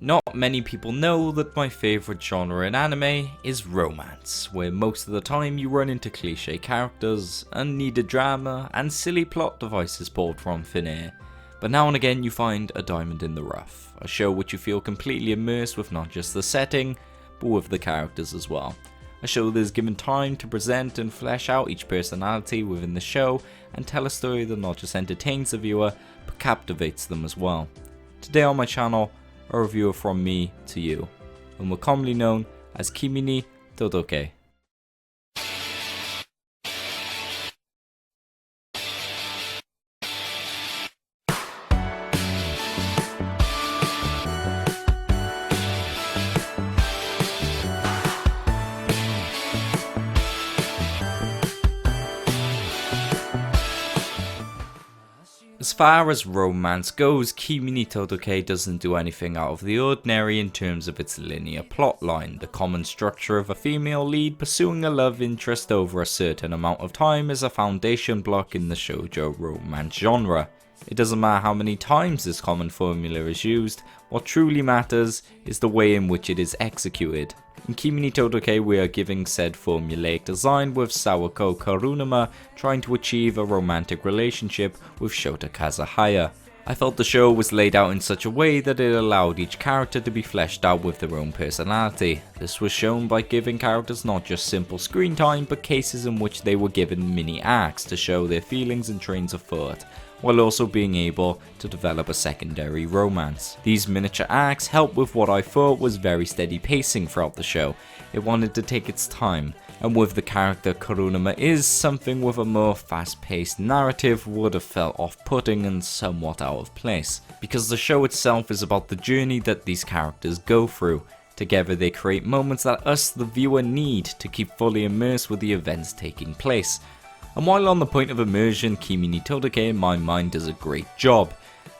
Not many people know that my favourite genre in anime is romance, where most of the time you run into cliche characters, unneeded drama, and silly plot devices pulled from thin air. But now and again you find a diamond in the rough, a show which you feel completely immersed with not just the setting, but with the characters as well. A show that is given time to present and flesh out each personality within the show and tell a story that not just entertains the viewer, but captivates them as well. Today on my channel, a review from me to you, and more commonly known as Kimi ni Todoke. As far as romance goes, Kimi ni Todoke doesn't do anything out of the ordinary in terms of its linear plotline. The common structure of a female lead pursuing a love interest over a certain amount of time is a foundation block in the shoujo romance genre. It doesn't matter how many times this common formula is used, what truly matters is the way in which it is executed. In Kimi ni Todoke we are giving said formulaic design with Sawako Kuronuma trying to achieve a romantic relationship with Shota Kazehaya. I felt the show was laid out in such a way that it allowed each character to be fleshed out with their own personality. This was shown by giving characters not just simple screen time, but cases in which they were given mini arcs to show their feelings and trains of thought, while also being able to develop a secondary romance. These miniature arcs helped with what I thought was very steady pacing throughout the show. It wanted to take its time, and with the character Kuronuma is something with a more fast-paced narrative would have felt off-putting and somewhat out of place, because the show itself is about the journey that these characters go through. Together they create moments that us, the viewer, need to keep fully immersed with the events taking place. And while on the point of immersion, Kimi ni Todoke in my mind does a great job.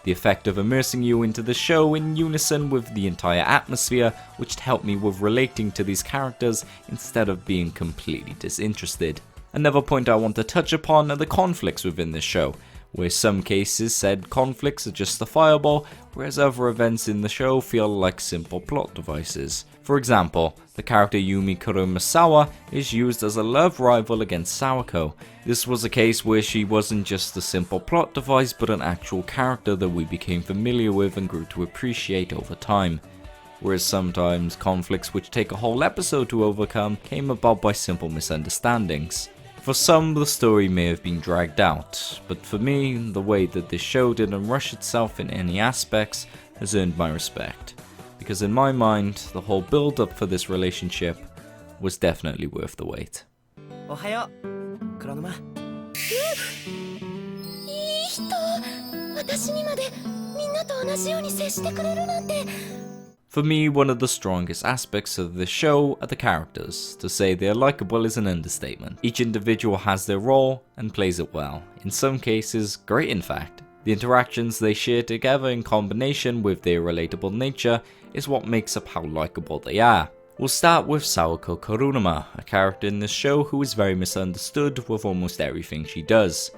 The effect of immersing you into the show in unison with the entire atmosphere, which helped me with relating to these characters instead of being completely disinterested. Another point I want to touch upon are the conflicts within the show, where some cases said conflicts are justifiable, whereas other events in the show feel like simple plot devices. For example, the character Yumi Kuromisawa is used as a love rival against Sawako. This was a case where she wasn't just a simple plot device but an actual character that we became familiar with and grew to appreciate over time. Whereas sometimes conflicts which take a whole episode to overcome came about by simple misunderstandings. For some, the story may have been dragged out, but for me, the way that this show didn't rush itself in any aspects has earned my respect. Because in my mind, the whole build-up for this relationship was definitely worth the wait. Ohayo, Kuronuma. いい人。私にまでみんなと同じように接してくれるなんて。 For me, one of the strongest aspects of this show are the characters. To say they are likable is an understatement. Each individual has their role and plays it well. In some cases, great in fact. The interactions they share together in combination with their relatable nature is what makes up how likable they are. We'll start with Sawako Kuronuma, a character in this show who is very misunderstood with almost everything she does.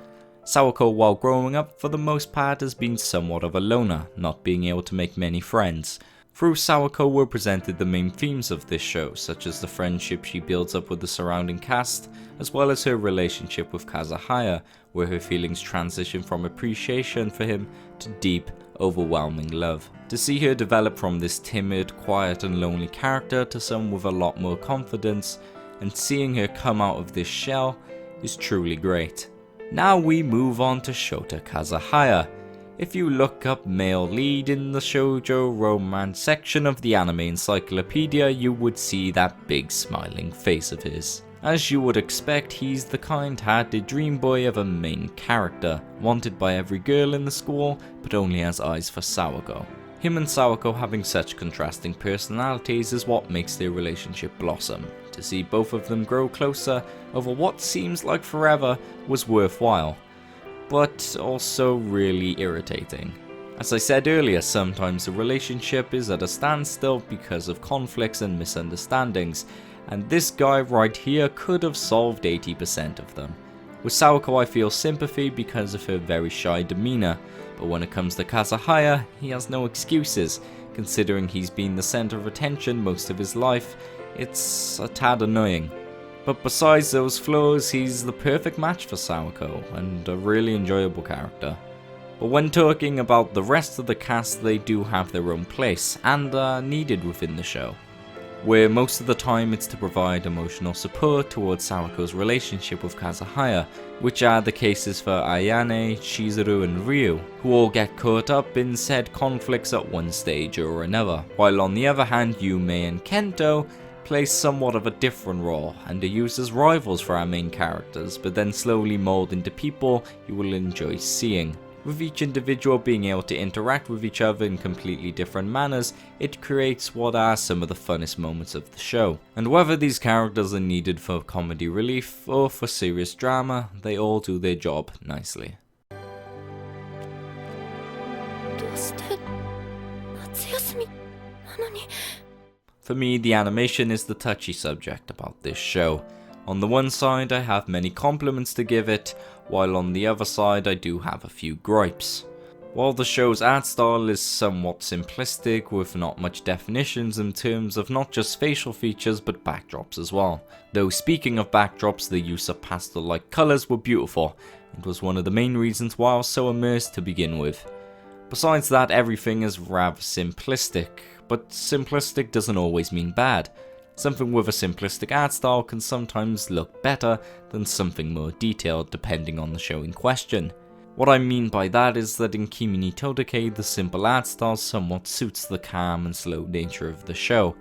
Sawako, while growing up, for the most part has been somewhat of a loner, not being able to make many friends. Through Sawako were presented the main themes of this show, such as the friendship she builds up with the surrounding cast, as well as her relationship with Kazehaya, where her feelings transition from appreciation for him to deep, overwhelming love. To see her develop from this timid, quiet and lonely character to someone with a lot more confidence, and seeing her come out of this shell is truly great. Now we move on to Shota Kazehaya. If you look up male lead in the shoujo romance section of the anime encyclopedia, you would see that big smiling face of his. As you would expect, he's the kind-hearted dream boy of a main character, wanted by every girl in the school, but only has eyes for Sawako. Him and Sawako having such contrasting personalities is what makes their relationship blossom. To see both of them grow closer over what seems like forever was worthwhile, but also really irritating. As I said earlier, sometimes the relationship is at a standstill because of conflicts and misunderstandings, and this guy right here could have solved 80% of them. With Sawako I feel sympathy because of her very shy demeanor, but when it comes to Kazehaya, he has no excuses. considering he's been the centre of attention most of his life. It's a tad annoying. But besides those flaws, he's the perfect match for Sawako, and a really enjoyable character. But when talking about the rest of the cast, they do have their own place, and are needed within the show, where most of the time it's to provide emotional support towards Sawako's relationship with Kazehaya, which are the cases for Ayane, Chizuru and Ryu, who all get caught up in said conflicts at one stage or another, while on the other hand Yume and Kento play somewhat of a different role and are used as rivals for our main characters, but then slowly mould into people you will enjoy seeing. With each individual being able to interact with each other in completely different manners, it creates what are some of the funnest moments of the show. And whether these characters are needed for comedy relief or for serious drama, they all do their job nicely. For me, the animation is the touchy subject about this show. On the one side, I have many compliments to give it, while on the other side I do have a few gripes. While the show's art style is somewhat simplistic, with not much definitions in terms of not just facial features but backdrops as well. Though speaking of backdrops, the use of pastel-like colours were beautiful, and was one of the main reasons why I was so immersed to begin with. Besides that, everything is rather simplistic, but simplistic doesn't always mean bad. Something with a simplistic art style can sometimes look better than something more detailed depending on the show in question. What I mean by that is that in Kimi Todoke, the simple art style somewhat suits the calm and slow nature of the show,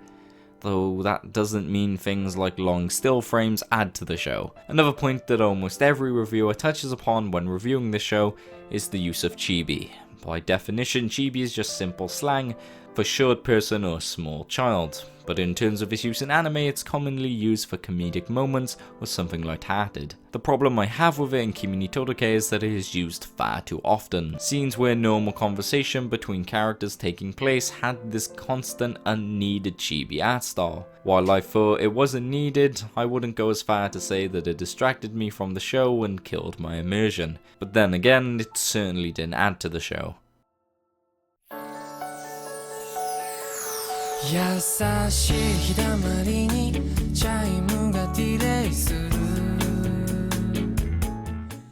though that doesn't mean things like long still frames add to the show. Another point that almost every reviewer touches upon when reviewing the show is the use of chibi. By definition, chibi is just simple slang for short person or small child, but in terms of its use in anime, it's commonly used for comedic moments or something light-hearted. The problem I have with it in Kimi Todoke is that it is used far too often. Scenes where normal conversation between characters taking place had this constant unneeded chibi art style. While I thought it wasn't needed, I wouldn't go as far to say that it distracted me from the show and killed my immersion. But then again, it certainly didn't add to the show.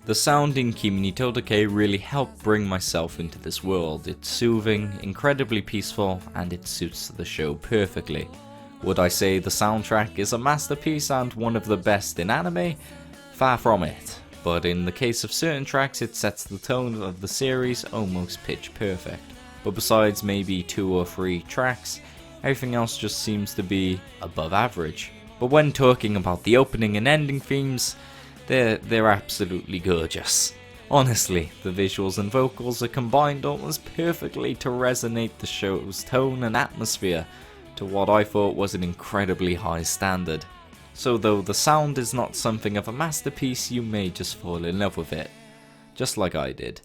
The sound in Kimi Todoke really helped bring myself into this world. It's soothing, incredibly peaceful, and it suits the show perfectly. Would I say the soundtrack is a masterpiece and one of the best in anime? Far from it, but in the case of certain tracks it sets the tone of the series almost pitch perfect. But besides maybe 2 or 3 tracks, everything else just seems to be above average. But when talking about the opening and ending themes, they're absolutely gorgeous. Honestly, the visuals and vocals are combined almost perfectly to resonate the show's tone and atmosphere to what I thought was an incredibly high standard. So though the sound is not something of a masterpiece, you may just fall in love with it, just like I did.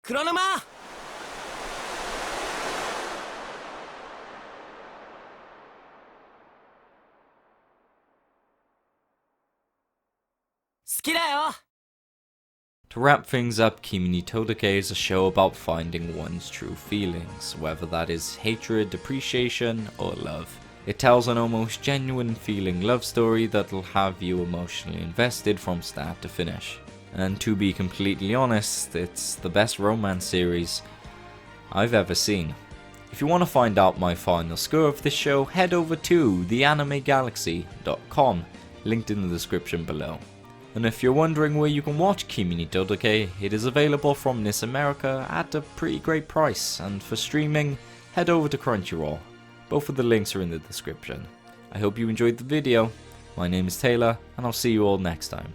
Kuronuma! 好きだよ! To wrap things up, Kimi Todoke is a show about finding one's true feelings, whether that is hatred, appreciation, or love. It tells an almost genuine feeling love story that'll have you emotionally invested from start to finish. And to be completely honest, it's the best romance series I've ever seen. If you want to find out my final score of this show, head over to theanimegalaxy.com, linked in the description below. And if you're wondering where you can watch Kimi Todoke, it is available from NIS America at a pretty great price, and for streaming, head over to Crunchyroll. Both of the links are in the description. I hope you enjoyed the video. My name is Taylor, and I'll see you all next time.